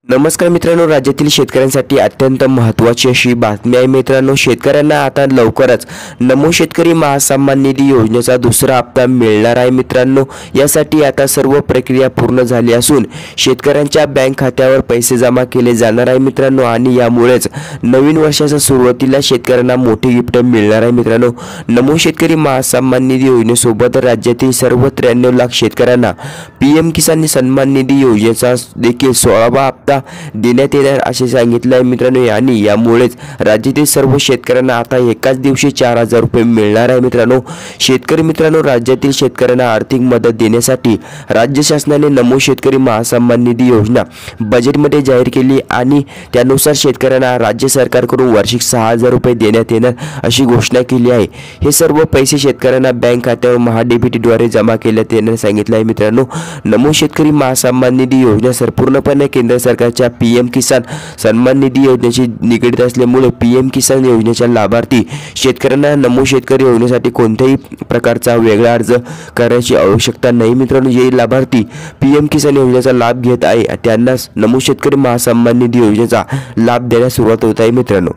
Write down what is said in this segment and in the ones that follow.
नमस्कार मित्रांनो, राज्यातील शेतकऱ्यांसाठी अत्यंत महत्त्वाची अशी बातमी आहे मित्रांनो। शेतकऱ्यांना आता लवकरच नमो शेतकरी महासन्मान निधी योजनेचा दुसरा हप्ता मिळणार आहे मित्रांनो। यासाठी आता सर्व प्रक्रिया पूर्ण झाली असून शेतकऱ्यांच्या बँक खात्यावर पैसे जमा केले जाणार आहे मित्रांनो। आणि यामुळेच नवीन वर्षाच्या सुरुवातीला शेतकऱ्यांना मोठी गिफ्ट मिळणार आहे मित्रांनो। नमो शेतकरी महासन्मान निधी योजनेसोबत राज्यातील सर्व 93 लाख शेतकऱ्यांना पीएम किसान सन्मान निधी योजनेचा देखील 16वा हप्ता देण्यात येणार असे सांगितले आहे मित्रांनो। आणि यामुळेच राज्यातील सर्व शेतकऱ्यांना आता एकाच दिवशी 4000 रुपये मिळणार आहे मित्रांनो। शेतकरी मित्रांनो, राज्यातील शेतकऱ्यांना आर्थिक मदत देण्यासाठी राज्य शासनाने नमो शेतकरी महासन्मान निधी योजना बजेटमध्ये जाहीर केली आणि त्यानुसार शेतकऱ्यांना राज्य सरकारकडून वार्षिक 6000 रुपये देण्यात येणार अशी घोषणा केली आहे। हे सर्व पैसे शेतकऱ्यांना बँक खात्यावर महाडीबीटीद्वारे जमा केल्यात येणार सांगितले आहे मित्रांनो। नमो शेतकरी महासन्मान निधी योजना संपूर्णपणे केंद्र सरकारच्या पीएम किसान सन्मान निधी योजनेशी निगडित असल्यामुळे पीएम किसान योजनेच्या लाभार्थी शेतकऱ्यांना नमो शेतकरी योजनेसाठी कोणत्याही प्रकारचा वेगळा अर्ज करण्याची आवश्यकता नाही मित्रांनो। जे लाभार्थी पीएम किसान योजनेचा लाभ घेत आहे त्यांना नमो शेतकरी महासन्मान निधी योजनेचा लाभ देण्यास सुरुवात होत आहे मित्रांनो।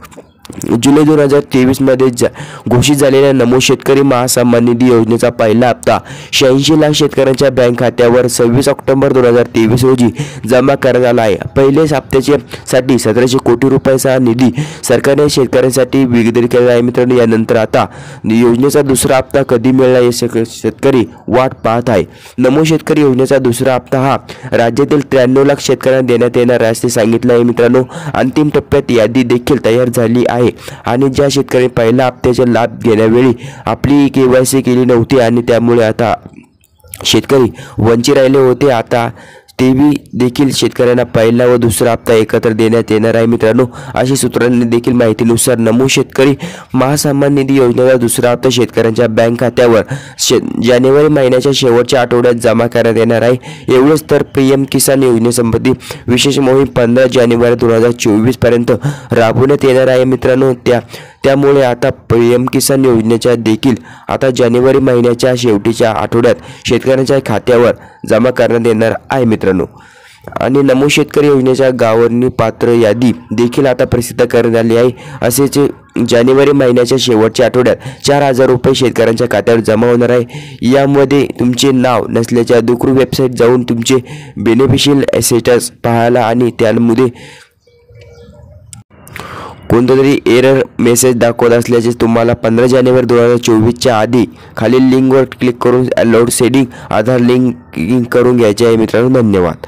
जुलै 2023 मध्ये घोषित झालेल्या नमो शेतकरी महासन्मान निधी योजनेचा पहिला हप्ता 86 लाख शेतकऱ्यांच्या बँक खात्यावर 26 ऑक्टोबर 2023 रोजी जमा करण्यात आला आहे। पहिल्याच हप्त्यासाठी 1700 कोटी रुपयांचा निधी सरकारने शेतकऱ्यांसाठी वितरित केला आहे मित्रांनो। यानंतर आता योजनेचा दुसरा हप्ता कधी मिळणार हे शेतकरी वाट पाहत आहे। नमो शेतकरी योजनेचा दुसरा हप्ता हा राज्यातील 93 लाख शेतकऱ्यांना देण्यात येणार असल्याचे सांगितले आहे मित्रांनो। अंतिम टप्प्यात यादी देखील तयार झाली आहे आणि ज्या शेतकरी पहिल्या हप्त्याचा लाभ घेण्यावेळी आपली केवायसी केली नव्हती आणि त्यामुळे आता शेतकरी वंचित राहिले होते, आता तेही देखील शेतकऱ्यांना पहिला व दुसरा हप्ता एकत्र देण्यात येणार आहे मित्रांनो। अशी सूत्रांनी देखील माहितीनुसार नमो शेतकरी महासन्मान निधी योजनेचा दुसरा हप्ता शेतकऱ्यांच्या बँक खात्यावर जानेवारी महिन्याच्या शेवटच्या आठवड्यात जमा करण्यात येणार आहे। एवढेच तर पीएम किसान योजनेसंबंधी विशेष मोहीम 15 जानेवारी 2024 पर्यंत राबवण्यात येणार आहे मित्रांनो। त्यामुळे आता पीएम किसान योजनेच्या देखील आता जानेवारी महिन्याच्या शेवटच्या आठवड्यात शेतकऱ्यांच्या खात्यावर जमा करण्यात येणार आहे मित्रांनो। आणि नमो शेतकरी योजनेच्या गावांनी पात्र यादी देखील आता प्रसिद्ध करण्यात आली आहे। असेच जानेवारी महिन्याच्या शेवटच्या आठवड्यात 4000 रुपये शेतकऱ्यांच्या खात्यावर जमा होणार आहे। यामध्ये तुमचे नाव नसल्याच्या अधिकृत वेबसाईट जाऊन तुमचे बेनिफिशियल स्टेटस पाहायला आणि त्यामध्ये कोणता तरी एरर मेसेज दाखवत असल्याचे तुम्हाला 15 जानेवारी 2024च्या आधी खालील लिंकवर क्लिक करून अलाउड सेटिंग आधार लिंक करून घ्यायचे आहे मित्रांनो। धन्यवाद।